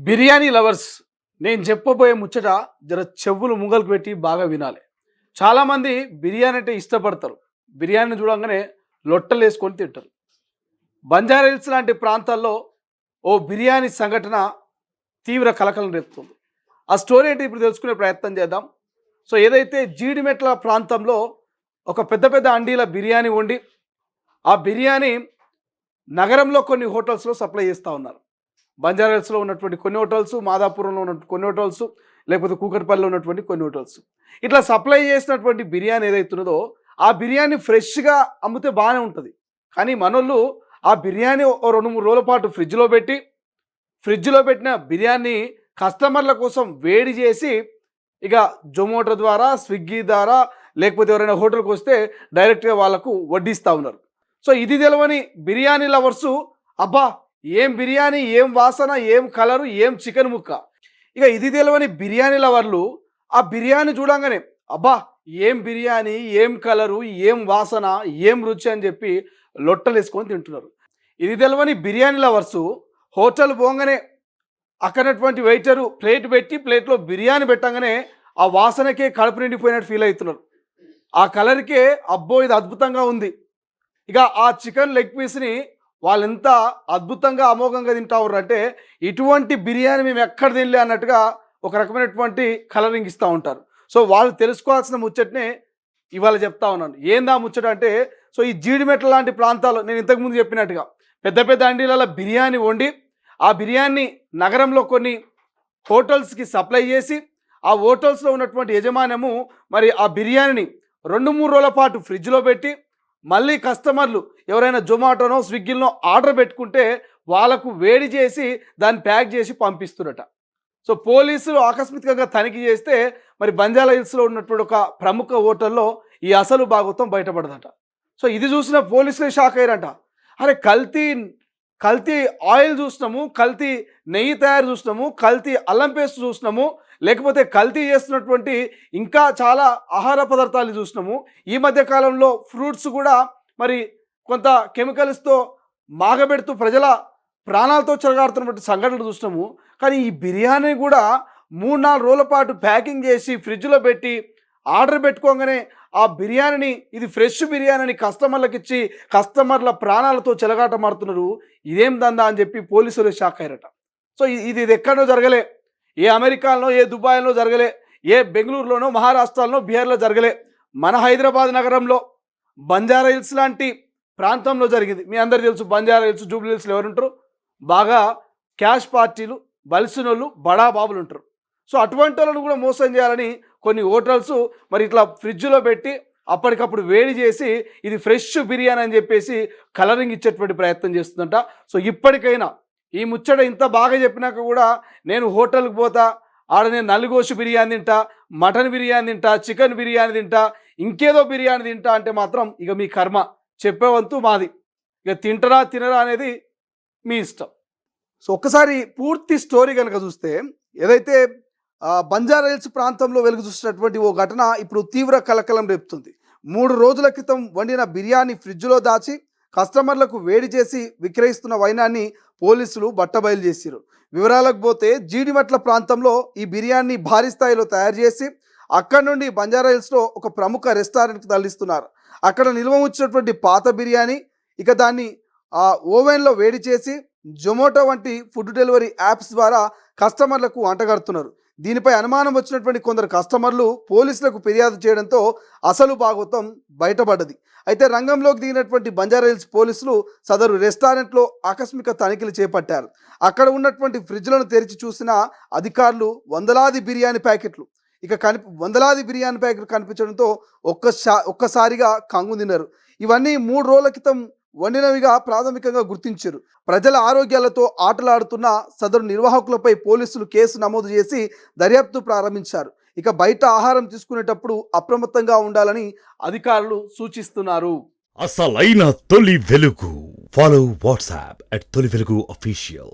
Biryani lovers, నేను చెప్పబోయే ముచ్చట జర చెవులు ముంగలకు పెట్టి బాగా వినాలి. చాలామంది బిర్యానీ అంటే ఇష్టపడతారు. బిర్యానీ చూడంగానే లొట్టలు వేసుకొని తింటారు. బంజారా హిల్స్ లాంటి ప్రాంతాల్లో ఓ బిర్యానీ సంఘటన తీవ్ర కలకలం రేపుతుంది. ఆ స్టోరీ ఏంటి ఇప్పుడు తెలుసుకునే ప్రయత్నం చేద్దాం. సో ఏదైతే జీడిమెట్ల ప్రాంతంలో ఒక పెద్ద పెద్ద అండీల బిర్యానీ వండి ఆ బిర్యానీ నగరంలో కొన్ని హోటల్స్లో సప్లై చేస్తూ ఉన్నారు. బంజారా హిల్స్లో ఉన్నటువంటి కొన్ని హోటల్స్, మాదాపురంలో ఉన్నటువంటి కొన్ని హోటల్స్, లేకపోతే కూకట్పల్లిలో ఉన్నటువంటి కొన్ని హోటల్స్. ఇట్లా సప్లై చేసినటువంటి బిర్యానీ ఏదైతున్నదో ఆ బిర్యానీ ఫ్రెష్గా అమ్మితే బాగానే ఉంటుంది. కానీ మనోళ్ళు ఆ బిర్యానీ ఓ 2-3 రోజుల పాటు ఫ్రిడ్జ్లో పెట్టిన బిర్యానీ కస్టమర్ల కోసం వేడి చేసి ఇక జొమాటో ద్వారా, స్విగ్గీ ద్వారా, లేకపోతే ఎవరైనా హోటల్కి వస్తే డైరెక్ట్గా వాళ్ళకు వడ్డిస్తూ ఉన్నారు. సో ఇది తెలవని బిర్యానీ లవర్సు, అబ్బా ఏం బిర్యానీ, ఏం వాసన, ఏం కలరు, ఏం చికెన్ ముక్క, ఇక ఇది తెలవని బిర్యానీ లవర్లు ఆ బిర్యానీ చూడంగానే అబ్బా ఏం బిర్యానీ, ఏం కలరు, ఏం వాసన, ఏం రుచి అని చెప్పి లొట్టలు వేసుకొని తింటున్నారు. ఇది తెలవని బిర్యానీ లవర్సు హోటల్ పోగానే అక్కడటువంటి వెయిటరు ప్లేట్ పెట్టి ప్లేట్లో బిర్యానీ పెట్టగానే ఆ వాసనకే కడుపు నిండిపోయినట్టు ఫీల్ అవుతున్నారు. ఆ కలర్కే అబ్బో ఇది అద్భుతంగా ఉంది. ఇక ఆ చికెన్ లెగ్ పీస్ని వాళ్ళు ఎంత అద్భుతంగా అమోఘంగా తింటా ఉన్నారు అంటే ఇటువంటి బిర్యానీ మేము ఎక్కడ తినలే అన్నట్టుగా ఒక రకమైనటువంటి కలరింగ్ ఇస్తూ ఉంటారు. సో వాళ్ళు తెలుసుకోవాల్సిన ముచ్చటనే ఇవాళ చెప్తా ఉన్నాను. ఏందా ముచ్చట అంటే, సో ఈ జీడిమెట్ల లాంటి ప్రాంతాల్లో నేను ఇంతకుముందు చెప్పినట్టుగా పెద్ద పెద్ద అండీలలో బిర్యానీ వండి ఆ బిర్యానీ నగరంలో కొన్ని హోటల్స్కి సప్లై చేసి ఆ హోటల్స్లో ఉన్నటువంటి యజమానము మరి ఆ బిర్యానీని 2-3 రోజుల పాటు ఫ్రిడ్జ్లో పెట్టి మళ్ళీ కస్టమర్లు ఎవరైనా జొమాటోనో, స్విగ్గీలో ఆర్డర్ పెట్టుకుంటే వాళ్ళకు వేడి చేసి దాన్ని ప్యాక్ చేసి పంపిస్తున్నట. సో పోలీసులు ఆకస్మికంగా తనిఖీ చేస్తే మరి బంజారా హిల్స్లో ఉన్నటువంటి ఒక ప్రముఖ హోటల్లో ఈ అసలు భాగవతం బయటపడదట. సో ఇది చూసిన పోలీసులే షాక్ అయ్యారంట. అరే కల్తీ ఆయిల్ చూసినాము, కల్తీ నెయ్యి తయారు చూసినాము, కల్తీ అల్లం పేస్ట్ చూసినాము, లేకపోతే కల్తీ చేస్తున్నటువంటి ఇంకా చాలా ఆహార పదార్థాలు చూసినాము. ఈ మధ్య కాలంలో ఫ్రూట్స్ కూడా మరి కొంత కెమికల్స్తో మాగబెడుతూ ప్రజల ప్రాణాలతో చెలగాడుతున్నటువంటి సంఘటనలు చూసినాము. కానీ ఈ బిర్యానీ కూడా 3-4 రోజుల పాటు ప్యాకింగ్ చేసి ఫ్రిడ్జ్లో పెట్టి ఆర్డర్ పెట్టుకోగానే ఆ బిర్యానీని ఇది ఫ్రెష్ బిర్యానీని కస్టమర్లకు ఇచ్చి కస్టమర్ల ప్రాణాలతో చెలగాట మారుతున్నారు. ఇదేం దందా అని చెప్పి పోలీసులు షాక్ అయ్యారట. సో ఇది ఎక్కడో జరగలే, ఏ అమెరికాలో, ఏ దుబాయ్లో జరగలే, ఏ బెంగళూరులోనో, మహారాష్ట్రలోనో, బీహార్లో జరగలే, మన హైదరాబాద్ నగరంలో బంజారా హిల్స్ లాంటి ప్రాంతంలో జరిగింది. మీ అందరు తెలుసు బంజారా హిల్స్, జూబ్లీ హిల్స్లో ఎవరుంటారు, బాగా క్యాష్ పార్టీలు, బలిసినోళ్ళు, బడా బాబులు ఉంటారు. సో అటువంటి వాళ్ళను కూడా మోసం చేయాలని కొన్ని హోటల్స్ మరి ఇట్లా ఫ్రిడ్జ్లో పెట్టి అప్పటికప్పుడు వేడి చేసి ఇది ఫ్రెష్ బిర్యానీ అని చెప్పేసి కలరింగ్ ఇచ్చేటువంటి ప్రయత్నం చేస్తుందంట. సో ఇప్పటికైనా ఈ ముచ్చట ఇంత బాగా చెప్పినాక కూడా నేను హోటల్కి పోతా, ఆడ నేను నల్లిగోషు బిర్యానీ తింటా, మటన్ బిర్యానీ తింటా, చికెన్ బిర్యానీ తింటా, ఇంకేదో బిర్యానీ తింటా అంటే మాత్రం ఇక మీ కర్మ, చెప్పేవంతు మాది. ఇక తింటరా తినరా అనేది మీ ఇష్టం. సో ఒక్కసారి పూర్తి స్టోరీ కనుక చూస్తే ఏదైతే బంజారా హిల్స్ ప్రాంతంలో వెలుగు చూసినటువంటి ఓ ఘటన ఇప్పుడు తీవ్ర కలకలం రేపుతుంది. 3 రోజుల క్రితం వండిన బిర్యానీ ఫ్రిడ్జ్లో దాచి కస్టమర్లకు వేడి చేసి విక్రయిస్తున్న వైనాన్ని పోలీసులు బట్టబయలు చేశారు. వివరాలకు పోతే జీడిమెట్ల ప్రాంతంలో ఈ బిర్యానీ భారీ స్థాయిలో తయారు చేసి అక్కడి నుండి బంజారా హిల్స్లో ఒక ప్రముఖ రెస్టారెంట్కి తరలిస్తున్నారు. అక్కడ నిల్వ ఉంచినటువంటి పాత బిర్యానీ ఇక దాన్ని ఓవెన్లో వేడి చేసి జొమాటో వంటి ఫుడ్ డెలివరీ యాప్స్ ద్వారా కస్టమర్లకు అంటగడుతున్నారు. దీనిపై అనుమానం వచ్చినటువంటి కొందరు కస్టమర్లు పోలీసులకు ఫిర్యాదు చేయడంతో అసలు భాగవతం బయటపడ్డది. అయితే రంగంలోకి దిగినటువంటి బంజారా హిల్స్ పోలీసులు సదరు రెస్టారెంట్లో ఆకస్మిక తనిఖీలు చేపట్టారు. అక్కడ ఉన్నటువంటి ఫ్రిడ్జ్లను తెరిచి చూసిన అధికారులు వందలాది బిర్యానీ ప్యాకెట్లు కనిపించడంతో ఒక్కసారిగా కంగు తిన్నారు. ఇవన్నీ 3 రోజుల క్రితం వండినవిగా ప్రాథమికంగా గుర్తించారు. ప్రజల ఆరోగ్యాలతో ఆటలాడుతున్న సదరు నిర్వాహకులపై పోలీసులు కేసు నమోదు చేసి దర్యాప్తు ప్రారంభించారు. ఇక బయట ఆహారం తీసుకునేటప్పుడు అప్రమత్తంగా ఉండాలని అధికారులు సూచిస్తున్నారు. అసలైన తొలి వెలుగు. ఫాలో వాట్సాప్ @తొలి వెలుగు అఫీషియల్.